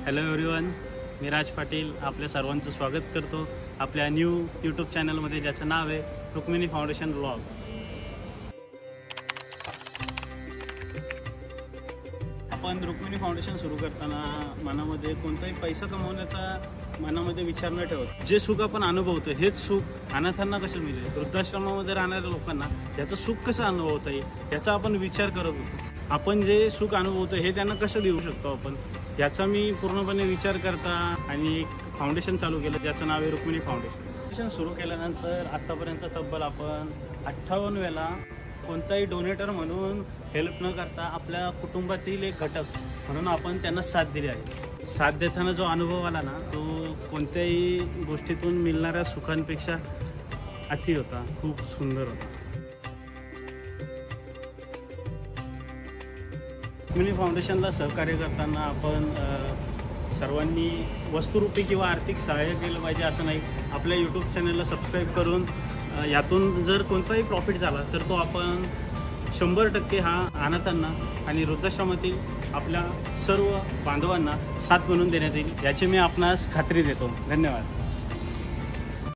Hello everyone, मी राज पाटील आपल्या सर्वांचं स्वागत करतो आपल्या न्यू यूट्यूब चॅनलमध्ये, ज्याचं नाव आहे रुक्मिणी फाउंडेशन ब्लॉग। आपण रुक्मिणी फाउंडेशन सुरू करताना मनामध्ये कोणताही पैसा कमवण्याचा मनामध्ये विचार न ठेवत, जे सुख आपण अनुभवतो हेच सुख अनाथांना कसं मिळेल, वृद्धाश्रमामध्ये राहणाऱ्या लोकांना याचं सुख कसं अनुभवता येईल याचा आपण विचार करत होतो। आपण जे सुख अनुभवतो हे त्यांना कसं देऊ शकतो आपण, याचा मी पूर्णपणे विचार करता आणि एक फाउंडेशन चालू केलं, ज्याचं नाव आहे रुक्मिणी फाउंडेशन। सुरू केल्यानंतर आत्तापर्यंत तब्बल आपण 58 वेळा कोणताही डोनेटर म्हणून हेल्प न करता आपल्या कुटुंबातील एक घटक म्हणून आपण त्यांना साथ दिली आहे। साथ देताना जो अनुभव आला ना, तो कोणत्याही गोष्टीतून मिळणाऱ्या सुखांपेक्षा अति होता, खूप सुंदर होता। रुक्मिणी फाउंडेशनला सहकार्य करताना आपण सर्वांनी वस्तुरूपी किंवा आर्थिक सहाय्य केलं पाहिजे असं नाही। आपल्या यूट्यूब चॅनलला सबस्क्राईब करून यातून जर कोणताही प्रॉफिट झाला तर तो आपण 100% हा अनाथांना आणि वृद्धाश्रमातील आपल्या सर्व बांधवांना साथ म्हणून देण्यात येईल, याची मी आपणास खात्री देतो। धन्यवाद।